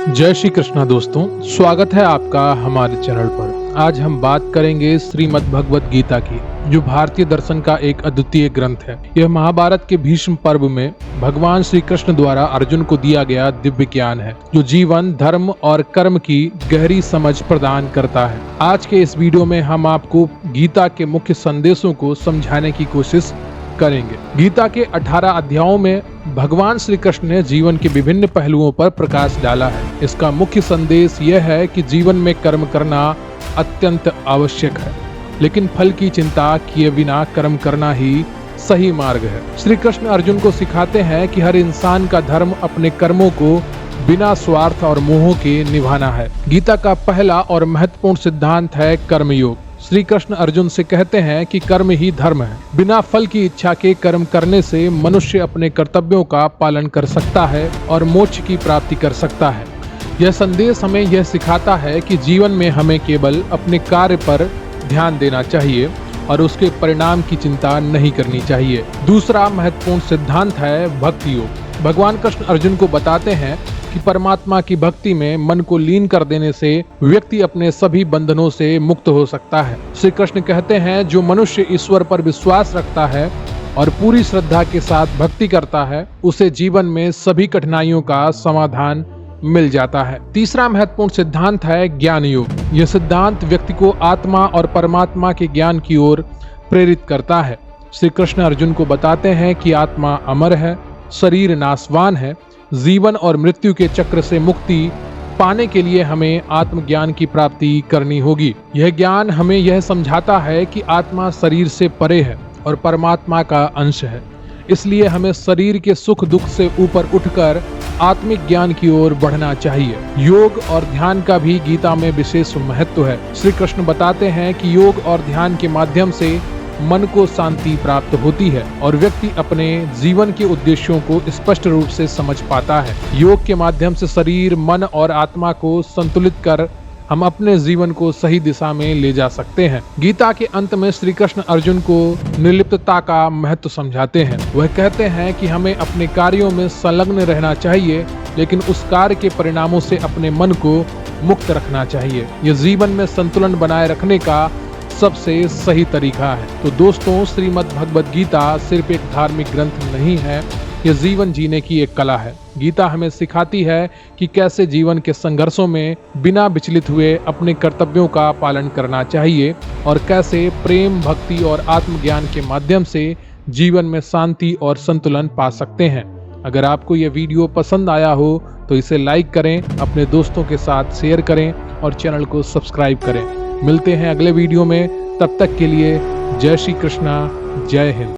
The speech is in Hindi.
जय श्री कृष्णा दोस्तों, स्वागत है आपका हमारे चैनल पर। आज हम बात करेंगे श्रीमद् भगवत गीता की, जो भारतीय दर्शन का एक अद्वितीय ग्रंथ है। यह महाभारत के भीष्म पर्व में भगवान श्री कृष्ण द्वारा अर्जुन को दिया गया दिव्य ज्ञान है, जो जीवन, धर्म और कर्म की गहरी समझ प्रदान करता है। आज के इस वीडियो में हम आपको गीता के मुख्य संदेशों को समझाने की कोशिश करेंगे। गीता के 18 अध्यायों में भगवान श्री कृष्ण ने जीवन के विभिन्न पहलुओं पर प्रकाश डाला है। इसका मुख्य संदेश यह है कि जीवन में कर्म करना अत्यंत आवश्यक है, लेकिन फल की चिंता किए बिना कर्म करना ही सही मार्ग है। श्री कृष्ण अर्जुन को सिखाते हैं कि हर इंसान का धर्म अपने कर्मों को बिना स्वार्थ और मोह के निभाना है। गीता का पहला और महत्वपूर्ण सिद्धांत है कर्मयोग। श्री कृष्ण अर्जुन से कहते हैं कि कर्म ही धर्म है। बिना फल की इच्छा के कर्म करने से मनुष्य अपने कर्तव्यों का पालन कर सकता है और मोक्ष की प्राप्ति कर सकता है। यह संदेश हमें यह सिखाता है कि जीवन में हमें केवल अपने कार्य पर ध्यान देना चाहिए और उसके परिणाम की चिंता नहीं करनी चाहिए। दूसरा महत्वपूर्ण सिद्धांत है भक्ति योग। भगवान कृष्ण अर्जुन को बताते हैं कि परमात्मा की भक्ति में मन को लीन कर देने से व्यक्ति अपने सभी बंधनों से मुक्त हो सकता है। श्री कृष्ण कहते हैं, जो मनुष्य ईश्वर पर विश्वास रखता है और पूरी श्रद्धा के साथ भक्ति करता है, उसे जीवन में सभी कठिनाइयों का समाधान मिल जाता है। तीसरा महत्वपूर्ण सिद्धांत है ज्ञान योग। यह सिद्धांत व्यक्ति को आत्मा और परमात्मा के ज्ञान की ओर प्रेरित करता है। श्री कृष्ण अर्जुन को बताते हैं कि आत्मा अमर है, शरीर नाशवान है। जीवन और मृत्यु के चक्र से मुक्ति पाने के लिए हमें आत्मज्ञान की प्राप्ति करनी होगी। यह ज्ञान हमें यह समझाता है कि आत्मा शरीर से परे है और परमात्मा का अंश है। इसलिए हमें शरीर के सुख दुख से ऊपर उठकर आत्मिक ज्ञान की ओर बढ़ना चाहिए। योग और ध्यान का भी गीता में विशेष महत्व है। श्री कृष्ण बताते हैं कि योग और ध्यान के माध्यम से मन को शांति प्राप्त होती है और व्यक्ति अपने जीवन के उद्देश्यों को स्पष्ट रूप से समझ पाता है। योग के माध्यम से शरीर, मन और आत्मा को संतुलित कर हम अपने जीवन को सही दिशा में ले जा सकते हैं। गीता के अंत में श्री कृष्ण अर्जुन को निर्लिप्तता का महत्व समझाते हैं। वह कहते हैं कि हमें अपने कार्यों में संलग्न रहना चाहिए, लेकिन उस कार्य के परिणामों से अपने मन को मुक्त रखना चाहिए। यह जीवन में संतुलन बनाए रखने का सबसे सही तरीका है। तो दोस्तों, श्रीमद् भगवत गीता सिर्फ एक धार्मिक ग्रंथ नहीं है, यह जीवन जीने की एक कला है। गीता हमें सिखाती है कि कैसे जीवन के संघर्षों में बिना विचलित हुए अपने कर्तव्यों का पालन करना चाहिए और कैसे प्रेम, भक्ति और आत्मज्ञान के माध्यम से जीवन में शांति और संतुलन पा सकते हैं। अगर आपको यह वीडियो पसंद आया हो तो इसे लाइक करें, अपने दोस्तों के साथ शेयर करें और चैनल को सब्सक्राइब करें। मिलते हैं अगले वीडियो में, तब तक के लिए जय श्री कृष्णा, जय हिंद।